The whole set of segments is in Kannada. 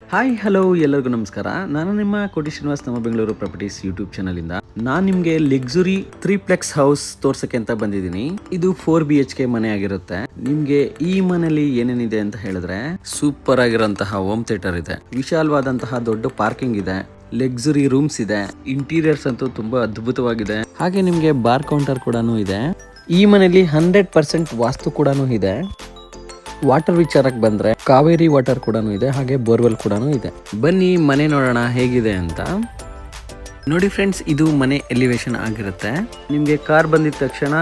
ಹಾಯ್ ಹಲೋ ಎಲ್ಲರಿಗೂ ನಮಸ್ಕಾರ. ನಾನು ನಿಮ್ಮ ಕೋಟಿ ಶ್ರೀನಿವಾಸ್, ನಮ್ಮ ಬೆಂಗಳೂರು ಪ್ರಾಪರ್ಟೀಸ್ ಯೂಟ್ಯೂಬ್ ಚಾನಲ್ ಇಂದ ನಾನು ನಿಮ್ಗೆ ಲಕ್ಸುರಿ ತ್ರೀಪ್ಲೆಕ್ಸ್ ಹೌಸ್ ತೋರ್ಸಕ್ಕೆ ಅಂತ ಬಂದಿದ್ದೀನಿ. ಇದು 4BHK ಮನೆ ಆಗಿರುತ್ತೆ. ನಿಮ್ಗೆ ಈ ಮನೆಯಲ್ಲಿ ಏನೇನಿದೆ ಅಂತ ಹೇಳಿದ್ರೆ, ಸೂಪರ್ ಆಗಿರುವಂತಹ ಹೋಮ್ ಥಿಯೇಟರ್ ಇದೆ, ವಿಶಾಲವಾದಂತಹ ದೊಡ್ಡ ಪಾರ್ಕಿಂಗ್ ಇದೆ, ಲಕ್ಸುರಿ ರೂಮ್ಸ್ ಇದೆ, ಇಂಟೀರಿಯರ್ಸ್ ಅಂತೂ ತುಂಬಾ ಅದ್ಭುತವಾಗಿದೆ. ಹಾಗೆ ನಿಮ್ಗೆ ಬಾರ್ ಕೌಂಟರ್ ಕೂಡ ಇದೆ. ಈ ಮನೆಯಲ್ಲಿ 100% ವಾಸ್ತು ಕೂಡ ಇದೆ. ವಾಟರ್ ವಿಚಾರಕ್ಕೆ ಬಂದ್ರೆ ಕಾವೇರಿ ವಾಟರ್ ಕೂಡ ಇದೆ, ಹಾಗೆ ಬೋರ್ವೆಲ್ ಕೂಡ ಇದೆ. ಬನ್ನಿ ಮನೆ ನೋಡೋಣ ಹೇಗಿದೆ ಅಂತ. ನೋಡಿ ಫ್ರೆಂಡ್ಸ್, ಇದು ಮನೆ ಎಲಿವೇಶನ್ ಆಗಿರುತ್ತೆ. ನಿಮ್ಗೆ ಕಾರ್ ಬಂದಿದ ತಕ್ಷಣ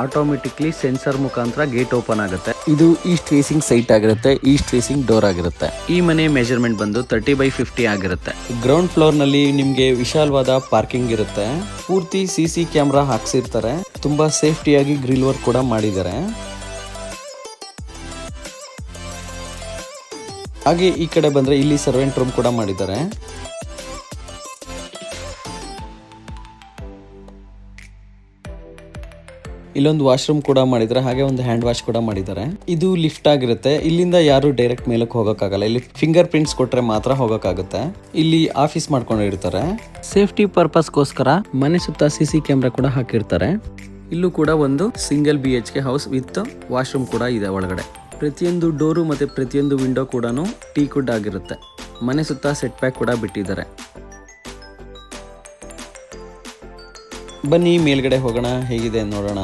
ಆಟೋಮೆಟಿಕ್ಲಿ ಸೆನ್ಸರ್ ಮುಖಾಂತರ ಗೇಟ್ ಓಪನ್ ಆಗುತ್ತೆ. ಇದು ಈಸ್ಟ್ ಫೇಸಿಂಗ್ ಸೈಟ್ ಆಗಿರುತ್ತೆ, ಈಸ್ಟ್ ಫೇಸಿಂಗ್ ಡೋರ್ ಆಗಿರುತ್ತೆ. ಈ ಮನೆ ಮೆಜರ್ಮೆಂಟ್ ಬಂದು 30x50 ಆಗಿರುತ್ತೆ. ಗ್ರೌಂಡ್ ಫ್ಲೋರ್ ನಲ್ಲಿ ನಿಮ್ಗೆ ವಿಶಾಲವಾದ ಪಾರ್ಕಿಂಗ್ ಇರುತ್ತೆ. ಪೂರ್ತಿ CC ಕ್ಯಾಮ್ರಾ ಹಾಕ್ಸಿರ್ತಾರೆ. ತುಂಬಾ ಸೇಫ್ಟಿಯಾಗಿ ಗ್ರಿಲ್ ವರ್ಕ್ ಕೂಡ ಮಾಡಿದ್ದಾರೆ. ಹಾಗೆ ಈ ಕಡೆ ಬಂದ್ರೆ ಇಲ್ಲಿ ಸರ್ವೆಂಟ್ ರೂಮ್ ಕೂಡ ಮಾಡಿದ್ದಾರೆ. ಇಲ್ಲೊಂದು ವಾಶ್ರೂಮ್ ಕೂಡ ಮಾಡಿದ್ದಾರೆ, ಹಾಗೆ ಒಂದು ಹ್ಯಾಂಡ್ ವಾಶ್ ಕೂಡ ಮಾಡಿದ್ದಾರೆ. ಇದು ಲಿಫ್ಟ್ ಆಗಿರುತ್ತೆ. ಇಲ್ಲಿಂದ ಯಾರು ಡೈರೆಕ್ಟ್ ಮೇಲಕ್ಕೆ ಹೋಗಕ್ಕಾಗಲ್ಲ. ಇಲ್ಲಿ ಫಿಂಗರ್ ಪ್ರಿಂಟ್ಸ್ ಕೊಟ್ರೆ ಮಾತ್ರ ಹೋಗಕ್ಕಾಗುತ್ತೆ. ಇಲ್ಲಿ ಆಫೀಸ್ ಮಾಡ್ಕೊಂಡಿರ್ತಾರೆ. ಸೇಫ್ಟಿ ಪರ್ಪಸ್ಗೋಸ್ಕರ ಮನೆ ಸುತ್ತ CC ಕ್ಯಾಮ್ರಾ ಕೂಡ ಹಾಕಿರ್ತಾರೆ. ಇಲ್ಲೂ ಕೂಡ ಒಂದು single BHK house with washroom ಕೂಡ ಇದೆ ಒಳಗಡೆ. ಪ್ರತಿಯೊಂದು ಡೋರು ಮತ್ತೆ ಪ್ರತಿಯೊಂದು ವಿಂಡೋ ಕೂಡ ಟೀಕ್ ವುಡ್ ಆಗಿರುತ್ತೆ. ಮನೆ ಸುತ್ತ ಸೆಟ್ ಬ್ಯಾಕ್ ಕೂಡ ಬಿಟ್ಟಿದ್ದಾರೆ. ಬನ್ನಿ ಮೇಲ್ಗಡೆ ಹೋಗೋಣ, ಹೇಗಿದೆ ನೋಡೋಣ.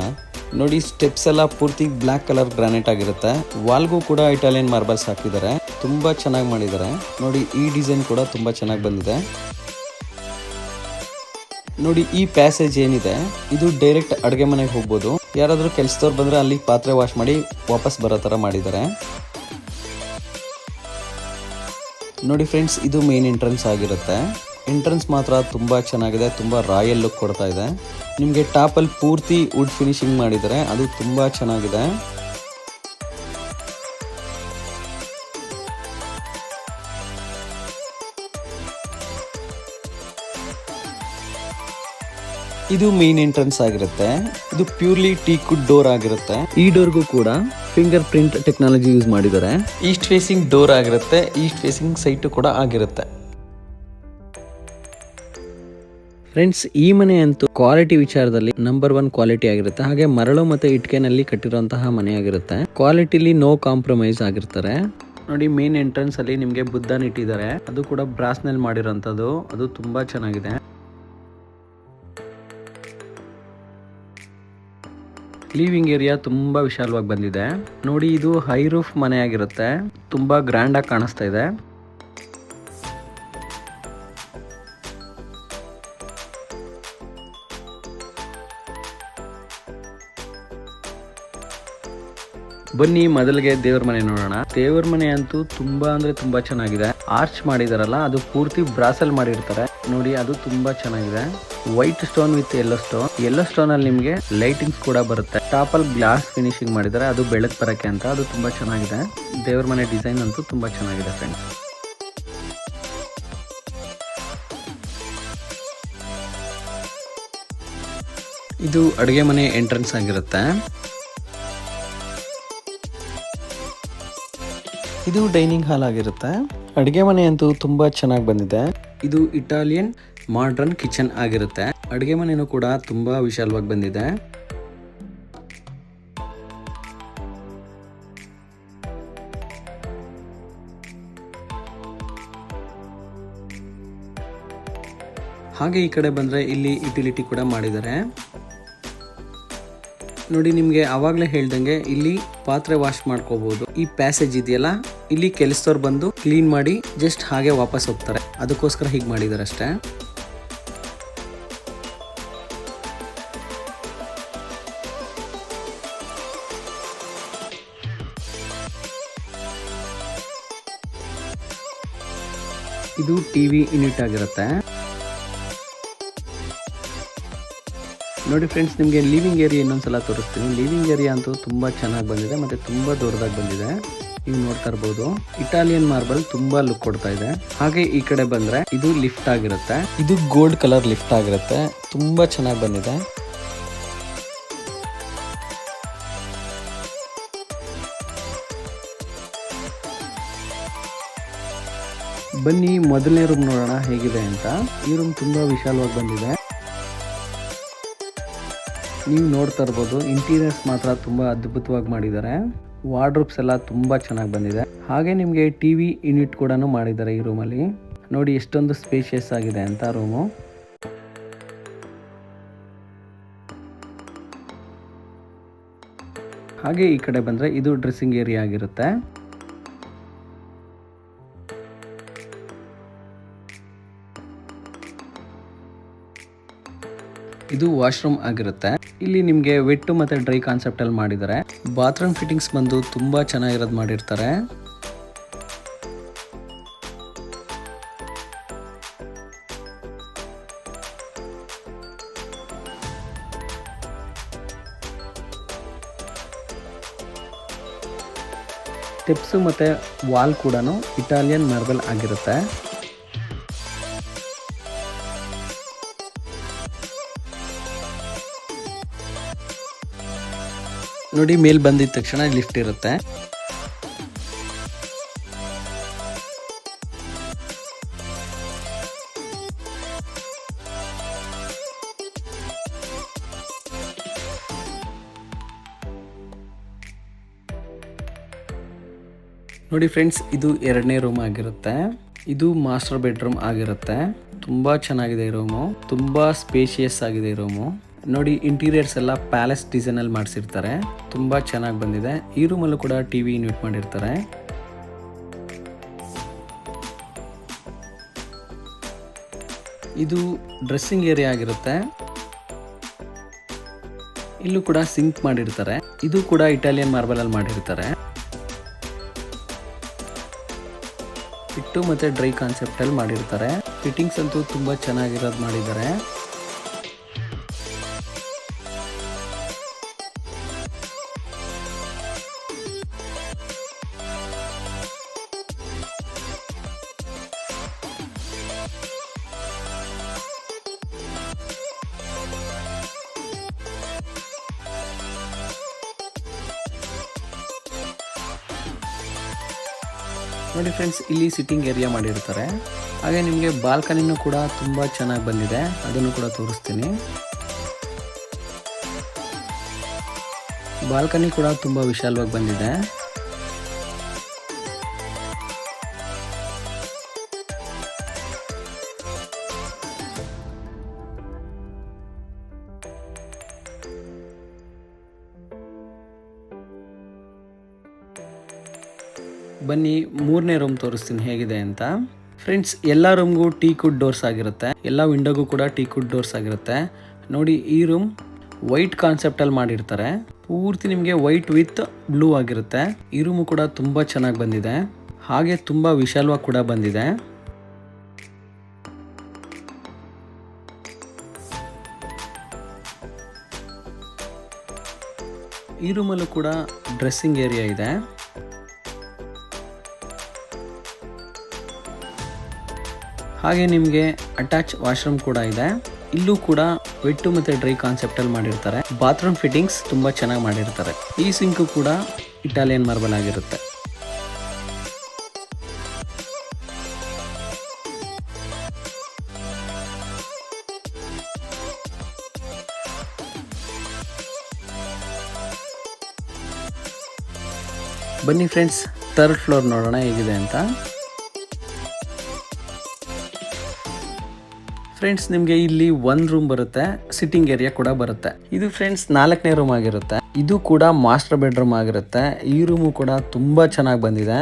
ನೋಡಿ, ಸ್ಟೆಪ್ಸ್ ಎಲ್ಲ ಪೂರ್ತಿ ಬ್ಲಾಕ್ ಕಲರ್ ಗ್ರಾನೈಟ್ ಆಗಿರುತ್ತೆ. ವಾಲ್ಗೂ ಕೂಡ ಇಟಾಲಿಯನ್ ಮಾರ್ಬಲ್ಸ್ ಹಾಕಿದ್ದಾರೆ. ತುಂಬಾ ಚೆನ್ನಾಗಿ ಮಾಡಿದ್ದಾರೆ. ನೋಡಿ, ಈ ಡಿಸೈನ್ ಕೂಡ ತುಂಬಾ ಚೆನ್ನಾಗಿ ಬಂದಿದೆ. ನೋಡಿ, ಈ ಪ್ಯಾಸೇಜ್ ಏನಿದೆ ಇದು ಡೈರೆಕ್ಟ್ ಅಡುಗೆ ಮನೆಗೆ ಹೋಗ್ಬೋದು. ಯಾರಾದ್ರೂ ಕೆಲ್ಸದವ್ರು ಬಂದ್ರೆ ಅಲ್ಲಿ ಪಾತ್ರೆ ವಾಶ್ ಮಾಡಿ ವಾಪಸ್ ಬರೋ ತರ ಮಾಡಿದ್ದಾರೆ. ನೋಡಿ ಫ್ರೆಂಡ್ಸ್, ಇದು ಮೇನ್ ಎಂಟ್ರೆನ್ಸ್ ಆಗಿರುತ್ತೆ. ಎಂಟ್ರೆನ್ಸ್ ಮಾತ್ರ ತುಂಬಾ ಚೆನ್ನಾಗಿದೆ, ತುಂಬಾ ರಾಯಲ್ ಲುಕ್ ಕೊಡ್ತಾ ಇದೆ. ನಿಮ್ಗೆ ಟಾಪ್ ಅಲ್ಲಿ ಪೂರ್ತಿ ವುಡ್ ಫಿನಿಶಿಂಗ್ ಮಾಡಿದ್ದಾರೆ, ಅದು ತುಂಬಾ ಚೆನ್ನಾಗಿದೆ. ಇದು ಮೇನ್ ಎಂಟ್ರೆನ್ಸ್ ಆಗಿರುತ್ತೆ. ಇದು ಪ್ಯೂರ್ಲಿ ಟೀಕ್ ವುಡ್ ಡೋರ್ ಆಗಿರುತ್ತೆ. ಈ ಡೋರ್ಗೂ ಕೂಡ ಫಿಂಗರ್ ಪ್ರಿಂಟ್ ಟೆಕ್ನಾಲಜಿ ಯೂಸ್ ಮಾಡಿದ್ದಾರೆ. ಈಸ್ಟ್ ಫೇಸಿಂಗ್ ಡೋರ್ ಆಗಿರುತ್ತೆ, ಈಸ್ಟ್ ಫೇಸಿಂಗ್ ಸೈಟ್ ಕೂಡ ಆಗಿರುತ್ತೆ. ಫ್ರೆಂಡ್ಸ್, ಈ ಮನೆ ಅಂತೂ ಕ್ವಾಲಿಟಿ ವಿಚಾರದಲ್ಲಿ ನಂಬರ್ 1 ಕ್ವಾಲಿಟಿ ಆಗಿರುತ್ತೆ. ಹಾಗೆ ಮರಳು ಮತ್ತೆ ಇಟ್ಕೆನಲ್ಲಿ ಕಟ್ಟಿರುವಂತಹ ಮನೆ ಆಗಿರುತ್ತೆ. ಕ್ವಾಲಿಟಿಲಿ ನೋ ಕಾಂಪ್ರಮೈಸ್ ಆಗಿರ್ತಾರೆ. ನೋಡಿ, ಮೇನ್ ಎಂಟ್ರೆನ್ಸ್ ಅಲ್ಲಿ ನಿಮ್ಗೆ ಬುದ್ಧನ ಇಟ್ಟಿದ್ದಾರೆ. ಅದು ಕೂಡ ಬ್ರಾಸ್ ನಲ್ಲಿ ಮಾಡಿರೋಂಥದ್ದು. ಅದು ತುಂಬಾ ಚೆನ್ನಾಗಿದೆ. ಲಿವಿಂಗ್ ಏರಿಯಾ ತುಂಬಾ ವಿಶಾಲವಾಗಿ ಬಂದಿದೆ. ನೋಡಿ, ಇದು ಹೈ ರೂಫ್ ಮನೆ ಆಗಿರುತ್ತೆ. ತುಂಬಾ ಗ್ರ್ಯಾಂಡ್ ಆಗಿ ಕಾಣಿಸ್ತಾ ಇದೆ. ಬನ್ನಿ ಮೊದಲಿಗೆ ದೇವ್ರ ಮನೆ ನೋಡೋಣ. ದೇವ್ರ ಮನೆ ಅಂತೂ ತುಂಬಾ ಅಂದ್ರೆ ತುಂಬಾ ಚೆನ್ನಾಗಿದೆ. ಆರ್ಚ್ ಮಾಡಿದಾರಲ್ಲ, ಅದು ಪೂರ್ತಿ ಬ್ರಾಸಲ್ ಮಾಡಿರ್ತಾರೆ. ನೋಡಿ, ಅದು ತುಂಬಾ ಚೆನ್ನಾಗಿದೆ. White stone with yellow stone ಅಲ್ಲಿ ನಿಮ್ಗೆ ಲೈಟಿಂಗ್ಸ್ ಕೂಡ ಬರುತ್ತೆ. ಟಾಪ್ ಅಲ್ಲಿ ಗ್ಲಾಸ್ ಫಿನಿಶಿಂಗ್ ಮಾಡಿದ್ದಾರೆ, ಅದು ಬೆಳಕ್ ಬರಕ್ಕೆ ಅಂತ. ಅದು ತುಂಬಾ ಚೆನ್ನಾಗಿದೆ. ದೇವ್ರ ಮನೆ ಡಿಸೈನ್ ಅಂತೂ ತುಂಬಾ ಚೆನ್ನಾಗಿದೆ ಫ್ರೆಂಡ್ಸ್. ಇದು ಅಡುಗೆ ಮನೆ ಎಂಟ್ರೆನ್ಸ್ ಆಗಿರುತ್ತೆ. ಇದು ಡೈನಿಂಗ್ ಹಾಲ್ ಆಗಿರುತ್ತೆ. ಅಡುಗೆ ಮನೆ ಅಂತೂ ತುಂಬಾ ಚೆನ್ನಾಗಿ ಬಂದಿದೆ. ಇದು ಇಟಾಲಿಯನ್ ಮಾಡರ್ನ್ ಕಿಚನ್ ಆಗಿರುತ್ತೆ. ಅಡುಗೆ ಮನೆನೂ ಕೂಡ ತುಂಬಾ ವಿಶಾಲವಾಗಿ ಬಂದಿದೆ. ಹಾಗೆ ಈ ಕಡೆ ಬಂದ್ರೆ ಇಲ್ಲಿ ಯುಟಿಲಿಟಿ ಕೂಡ ಮಾಡಿದ್ದಾರೆ. ನೋಡಿ, ನಿಮ್ಗೆ ಅವಾಗ್ಲೇ ಹೇಳ್ದಂಗೆ ಇಲ್ಲಿ ಪಾತ್ರೆ ವಾಶ್ ಮಾಡ್ಕೋಬಹುದು. ಈ ಪ್ಯಾಸೇಜ್ ಇದೆಯಲ್ಲ, ಇಲ್ಲಿ ಕೆಲಸದವ್ರು ಬಂದು ಕ್ಲೀನ್ ಮಾಡಿ ಜಸ್ಟ್ ಹಾಗೆ ವಾಪಸ್ ಹೋಗ್ತಾರೆ. ಅದಕ್ಕೋಸ್ಕರ ಹೀಗೆ ಮಾಡಿದ್ದಾರೆ ಅಷ್ಟೇ. ಇದು ಟಿವಿ ಯೂನಿಟ್ ಆಗಿರುತ್ತೆ. ನೋಡಿ ಫ್ರೆಂಡ್ಸ್, ನಿಮಗೆ ಲಿವಿಂಗ್ ಏರಿಯಾ ಇನ್ನೊಂದ್ಸಲ ತೋರಿಸ್ತೀನಿ. ಲಿವಿಂಗ್ ಏರಿಯಾ ಅಂತೂ ತುಂಬಾ ಚೆನ್ನಾಗಿ ಬಂದಿದೆ, ಮತ್ತೆ ತುಂಬಾ ದೊಡ್ಡದಾಗಿ ಬಂದಿದೆ. ನೀವು ನೋಡ್ತಾ ಇರಬಹುದು, ಇಟಾಲಿಯನ್ ಮಾರ್ಬಲ್ ತುಂಬಾ ಲುಕ್ ಕೊಡ್ತಾ ಇದೆ. ಹಾಗೆ ಈ ಕಡೆ ಬಂದ್ರೆ ಇದು ಲಿಫ್ಟ್ ಆಗಿರುತ್ತೆ. ಇದು ಗೋಲ್ಡ್ ಕಲರ್ ಲಿಫ್ಟ್ ಆಗಿರುತ್ತೆ. ತುಂಬಾ ಚೆನ್ನಾಗಿ ಬಂದಿದೆ. ಬನ್ನಿ ಮೊದಲನೇ ರೂಮ್ ನೋಡೋಣ ಹೇಗಿದೆ ಅಂತ. ಈ ರೂಮ್ ತುಂಬಾ ವಿಶಾಲವಾಗಿ ಬಂದಿದೆ. ನೀವು ನೋಡ್ತಾ ಇರ್ಬೋದು, ಇಂಟೀರಿಯರ್ಸ್ ಮಾತ್ರ ತುಂಬಾ ಅದ್ಭುತವಾಗಿ ಮಾಡಿದ್ದಾರೆ. ವಾರ್ಡ್ರೋಬ್ಸ್ ಎಲ್ಲ ತುಂಬಾ ಚೆನ್ನಾಗಿ ಬಂದಿದೆ. ಹಾಗೆ ನಿಮಗೆ ಟಿವಿ ಯೂನಿಟ್ ಕೂಡ ಮಾಡಿದ್ದಾರೆ ಈ ರೂಮಲ್ಲಿ. ನೋಡಿ ಎಷ್ಟೊಂದು ಸ್ಪೇಷಿಯಸ್ ಆಗಿದೆ ಅಂತ ರೂಮು. ಹಾಗೆ ಈ ಕಡೆ ಬಂದರೆ ಇದು ಡ್ರೆಸ್ಸಿಂಗ್ ಏರಿಯಾ ಆಗಿರುತ್ತೆ. ಇದು ವಾಶ್ರೂಮ್ ಆಗಿರುತ್ತೆ. ಇಲ್ಲಿ ನಿಮಗೆ ವೆಟ್ ಮತ್ತೆ ಡ್ರೈ ಕಾನ್ಸೆಪ್ಟ್ ಅಲ್ಲಿ ಮಾಡಿದ್ದಾರೆ. ಬಾತ್ರೂಮ್ ಫಿಟ್ಟಿಂಗ್ಸ್ ಬಂದು ತುಂಬಾ ಚೆನ್ನಾಗಿರೋದು ಮಾಡಿರ್ತಾರೆ. ಸ್ಟೆಪ್ಸ್ ಮತ್ತೆ ವಾಲ್ ಕೂಡ ಇಟಾಲಿಯನ್ ಮಾರ್ಬಲ್ ಆಗಿರುತ್ತೆ. ನೋಡಿ ಮೇಲ್ ಬಂದಿದ ತಕ್ಷಣ ಲಿಫ್ಟ್ ಇರುತ್ತೆ. ನೋಡಿ ಫ್ರೆಂಡ್ಸ್, ಇದು ಎರಡನೇ ರೂಮ್ ಆಗಿರುತ್ತೆ. ಇದು ಮಾಸ್ಟರ್ ಬೆಡ್ರೂಮ್ ಆಗಿರುತ್ತೆ. ತುಂಬಾ ಚೆನ್ನಾಗಿದೆ ಈ ರೂಮು, ತುಂಬಾ ಸ್ಪೇಷಿಯಸ್ ಆಗಿದೆ ಈ ರೂಮು. ನೋಡಿ ಇಂಟೀರಿಯರ್ಸ್ ಎಲ್ಲ ಪ್ಯಾಲೇಸ್ ಡಿಸೈನ್ ಅಲ್ಲಿ ಮಾಡಿಸಿರ್ತಾರೆ. ತುಂಬಾ ಚೆನ್ನಾಗಿ ಬಂದಿದೆ. ಈ ರೂಮಲ್ಲೂ ಕೂಡ ಟಿವಿ ಯೂನಿಟ್ ಮಾಡಿರ್ತಾರೆ. ಇದು ಡ್ರೆಸ್ಸಿಂಗ್ ಏರಿಯಾ ಆಗಿರುತ್ತೆ. ಇಲ್ಲೂ ಕೂಡ ಸಿಂಕ್ ಮಾಡಿರ್ತಾರೆ. ಇದು ಕೂಡ ಇಟಾಲಿಯನ್ ಮಾರ್ಬಲ್ ಅಲ್ಲಿ ಮಾಡಿರ್ತಾರೆ. ಇಟ್ಟು ಮತ್ತೆ ಡ್ರೈ ಕಾನ್ಸೆಪ್ಟ್ ಅಲ್ಲಿ ಮಾಡಿರ್ತಾರೆ. ಫಿಟ್ಟಿಂಗ್ಸ್ ಅಂತೂ ತುಂಬಾ ಚೆನ್ನಾಗಿರೋದು ಮಾಡಿದ್ದಾರೆ. ನೋಡಿ ಫ್ರೆಂಡ್ಸ್, ಇಲ್ಲಿ ಸಿಟ್ಟಿಂಗ್ ಏರಿಯಾ ಮಾಡಿರ್ತಾರೆ. ಹಾಗೆ ನಿಮಗೆ ಬಾಲ್ಕನಿನೂ ಕೂಡ ತುಂಬಾ ಚೆನ್ನಾಗಿ ಬಂದಿದೆ. ಅದನ್ನು ಕೂಡ ತೋರಿಸ್ತೀನಿ. ಬಾಲ್ಕನಿ ಕೂಡ ತುಂಬಾ ವಿಶಾಲವಾಗಿ ಬಂದಿದೆ. ಬನ್ನಿ ಮೂರನೇ ರೂಮ್ ತೋರಿಸ್ತೀನಿ ಹೇಗಿದೆ ಅಂತ. ಫ್ರೆಂಡ್ಸ್, ಎಲ್ಲ ರೂಮ್ಗೂ ಟೀಕ್ವುಡ್ ಡೋರ್ಸ್ ಆಗಿರುತ್ತೆ. ಎಲ್ಲ ವಿಂಡೋಗೂ ಕೂಡ ಟೀಕ್ವುಡ್ ಡೋರ್ಸ್ ಆಗಿರುತ್ತೆ. ನೋಡಿ, ಈ ರೂಮ್ ವೈಟ್ ಕಾನ್ಸೆಪ್ಟ್ ಅಲ್ಲಿ ಮಾಡಿರ್ತಾರೆ. ಪೂರ್ತಿ ನಿಮಗೆ ವೈಟ್ ವಿತ್ ಬ್ಲೂ ಆಗಿರುತ್ತೆ. ಈ ರೂಮು ಕೂಡ ತುಂಬಾ ಚೆನ್ನಾಗಿ ಬಂದಿದೆ. ಹಾಗೆ ತುಂಬಾ ವಿಶಾಲವಾಗಿ ಕೂಡ ಬಂದಿದೆ. ಈ ರೂಮಲ್ಲೂ ಕೂಡ ಡ್ರೆಸ್ಸಿಂಗ್ ಏರಿಯಾ ಇದೆ. ಹಾಗೆ ನಿಮಗೆ ಅಟ್ಯಾಚ್ ವಾಶ್ರೂಮ್ ಕೂಡ ಇದೆ. ಇಲ್ಲೂ ಕೂಡ ವೆಟ್ ಮತ್ತೆ ಡ್ರೈ ಕಾನ್ಸೆಪ್ಟ್ ಅಲ್ಲಿ ಮಾಡಿರ್ತಾರೆ. ಬಾತ್ರೂಮ್ ಫಿಟ್ಟಿಂಗ್ಸ್ ತುಂಬಾ ಚೆನ್ನಾಗಿ ಮಾಡಿರ್ತಾರೆ. ಈ ಸಿಂಕ್ ಕೂಡ ಇಟಾಲಿಯನ್ ಮಾರ್ಬಲ್ ಆಗಿರುತ್ತೆ. ಬನ್ನಿ ಫ್ರೆಂಡ್ಸ್, ಥರ್ಡ್ ಫ್ಲೋರ್ ನೋಡೋಣ ಹೇಗಿದೆ ಅಂತ. ಫ್ರೆಂಡ್ಸ್, ನಿಮಗೆ ಇಲ್ಲಿ ಒಂದು ರೂಮ್ ಬರುತ್ತೆ, ಸಿಟ್ಟಿಂಗ್ ಏರಿಯಾ ಕೂಡ ಬರುತ್ತೆ. ಇದು ಫ್ರೆಂಡ್ಸ್ 4ನೇ ರೂಮ್ ಆಗಿರುತ್ತೆ. ಇದು ಕೂಡ ಮಾಸ್ಟರ್ ಬೆಡ್ರೂಮ್ ಆಗಿರುತ್ತೆ. ಈ ರೂಮು ಕೂಡ ತುಂಬಾ ಚೆನ್ನಾಗಿ ಬಂದಿದೆ.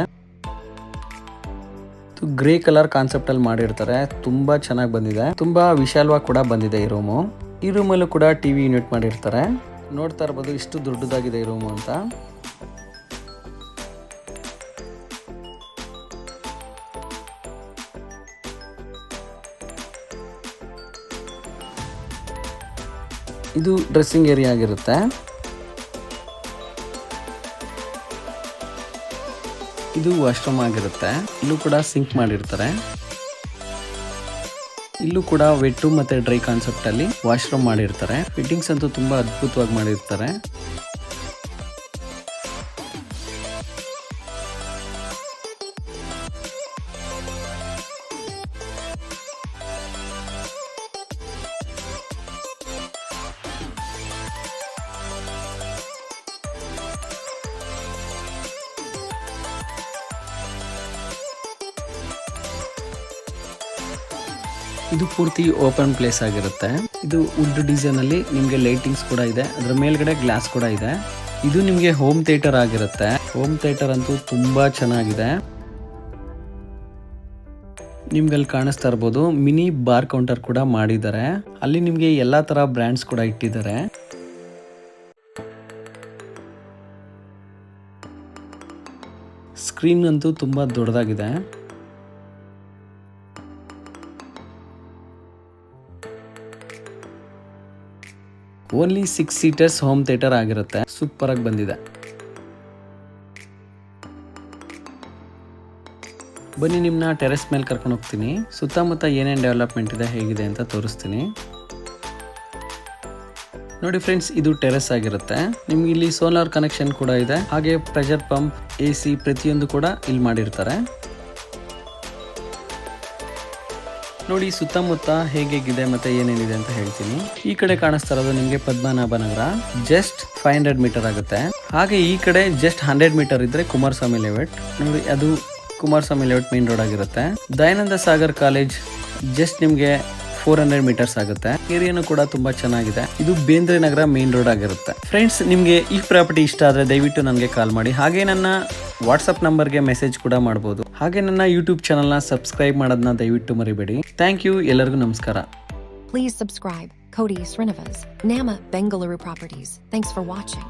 ಗ್ರೇ ಕಲರ್ ಕಾನ್ಸೆಪ್ಟ್ ಅಲ್ಲಿ ಮಾಡಿರ್ತಾರೆ. ತುಂಬಾ ಚೆನ್ನಾಗಿ ಬಂದಿದೆ. ತುಂಬಾ ವಿಶಾಲವಾಗಿ ಕೂಡ ಬಂದಿದೆ ಈ ರೂಮು. ಈ ರೂಮಲ್ಲೂ ಕೂಡ ಟಿವಿ ಯೂನಿಟ್ ಮಾಡಿರ್ತಾರೆ. ನೋಡ್ತಾ ಇರ್ಬೋದು ಇಷ್ಟು ದೊಡ್ಡದಾಗಿದೆ ಈ ರೂಮು ಅಂತ. ಇದು ಡ್ರೆಸ್ಸಿಂಗ್ ಏರಿಯಾ ಆಗಿರುತ್ತೆ. ಇದು ವಾಶ್ರೂಮ್ ಆಗಿರುತ್ತೆ. ಇಲ್ಲೂ ಕೂಡ ಸಿಂಕ್ ಮಾಡಿರ್ತಾರೆ. ಇಲ್ಲೂ ಕೂಡ ವೆಟ್ ಮತ್ತೆ ಡ್ರೈ ಕಾನ್ಸೆಪ್ಟ್ ಅಲ್ಲಿ ವಾಶ್ರೂಮ್ ಮಾಡಿರ್ತಾರೆ. ಫಿಟ್ಟಿಂಗ್ಸ್ ಅಂತೂ ತುಂಬಾ ಅದ್ಭುತವಾಗಿ ಮಾಡಿರ್ತಾರೆ. ಇದು ಪೂರ್ತಿ ಓಪನ್ ಪ್ಲೇಸ್ ಆಗಿರುತ್ತೆ. ಇದು ವುಡ್ ಡಿಸೈನ್ ಅಲ್ಲಿ ನಿಮ್ಗೆ ಲೈಟಿಂಗ್ಸ್ ಕೂಡ ಇದೆ, ಅದ್ರ ಮೇಲ್ಗಡೆ ಗ್ಲಾಸ್ ಕೂಡ ಇದೆ. ಇದು ನಿಮ್ಗೆ ಹೋಮ್ ಥಿಯೇಟರ್ ಆಗಿರುತ್ತೆ. ಹೋಮ್ ಥಿಯೇಟರ್ ಅಂತೂ ತುಂಬಾ ಚೆನ್ನಾಗಿದೆ. ನಿಮ್ಗೆ ಅಲ್ಲಿ ಕಾಣಿಸ್ತಾ ಇರ್ಬೋದು ಮಿನಿ ಬಾರ್ ಕೌಂಟರ್ ಕೂಡ ಮಾಡಿದ್ದಾರೆ. ಅಲ್ಲಿ ನಿಮ್ಗೆ ಎಲ್ಲಾ ತರ ಬ್ರ್ಯಾಂಡ್ಸ್ ಕೂಡ ಇಟ್ಟಿದ್ದಾರೆ. ಸ್ಕ್ರೀನ್ ಅಂತೂ ತುಂಬಾ ದೊಡ್ಡದಾಗಿದೆ. ಓನ್ಲಿ 6 ಸೀಟರ್ಸ್ ಹೋಮ್ ಥಿಯೇಟರ್ ಆಗಿರುತ್ತೆ. ಸೂಪರ್ ಆಗಿ ಬಂದಿದೆ. ಬನ್ನಿ ನಿಮ್ಮನ್ನ ಟೆರೆಸ್ ಮೇಲೆ ಕರ್ಕೊಂಡು ಹೋಗ್ತೀನಿ. ಸುತ್ತಮುತ್ತ ಏನೇನು ಡೆವಲಪ್ಮೆಂಟ್ ಇದೆ ಹೇಗಿದೆ ಅಂತ ತೋರಿಸ್ತೀನಿ. ನೋಡಿ ಫ್ರೆಂಡ್ಸ್, ಇದು ಟೆರೆಸ್ ಆಗಿರುತ್ತೆ. ನಿಮ್ಗೆ ಇಲ್ಲಿ ಸೋಲಾರ್ ಕನೆಕ್ಷನ್ ಕೂಡ ಇದೆ. ಹಾಗೆ ಪ್ರೆಷರ್ ಪಂಪ್, AC ಪ್ರತಿಯೊಂದು ಕೂಡ ಇಲ್ಲಿ ಮಾಡಿರ್ತಾರೆ. ನೋಡಿ ಸುತ್ತಮುತ್ತ ಹೇಗಿದೆ ಮತ್ತೆ ಏನೇನಿದೆ ಅಂತ ಹೇಳ್ತೀನಿ. ಈ ಕಡೆ ಕಾಣಿಸ್ತಾ ಇರೋದು ನಿಮ್ಗೆ ಪದ್ಮನಾಭ ನಗರ, ಜಸ್ಟ್ 500 ಮೀಟರ್ ಆಗುತ್ತೆ. ಹಾಗೆ ಈ ಕಡೆ ಜಸ್ಟ್ 100 ಮೀಟರ್ ಇದ್ರೆ ಕುಮಾರಸ್ವಾಮಿ ಲೇಔಟ್. ನೋಡಿ ಅದು ಕುಮಾರಸ್ವಾಮಿ ಲೇಔಟ್ ಮೇನ್ ರೋಡ್ ಆಗಿರುತ್ತೆ. ದಯಾನಂದ ಸಾಗರ್ ಕಾಲೇಜ್ ಜಸ್ಟ್ ನಿಮ್ಗೆ 400 ಮೀಟರ್ಸ್ ಆಗುತ್ತೆ. ಏರಿಯಾನು ಕೂಡ ತುಂಬಾ ಚೆನ್ನಾಗಿದೆ. ಇದು ಬೇಂದ್ರೆ ನಗರ ಮೇನ್ ರೋಡ್ ಆಗಿರುತ್ತೆ. ಫ್ರೆಂಡ್ಸ್, ನಿಮ್ಗೆ ಈ ಪ್ರಾಪರ್ಟಿ ಇಷ್ಟ ಆದ್ರೆ ದಯವಿಟ್ಟು ನನಗೆ ಕಾಲ್ ಮಾಡಿ. ಹಾಗೆ ನನ್ನ ವಾಟ್ಸ್ಆಪ್ ನಂಬರ್ಗೆ ಮೆಸೇಜ್ ಕೂಡ ಮಾಡಬಹುದು. ಹಾಗೆ ನನ್ನ ಯೂಟ್ಯೂಬ್ ಚಾನಲ್ನ ಸಬ್ಸ್ಕ್ರೈಬ್ ಮಾಡೋದನ್ನ ದಯವಿಟ್ಟು ಮರಿಬೇಡಿ. ಥ್ಯಾಂಕ್ ಯು, ಎಲ್ಲರಿಗೂ ನಮಸ್ಕಾರ. Please subscribe Kodi Srinivas, Nama Bengaluru Properties. Thanks for watching.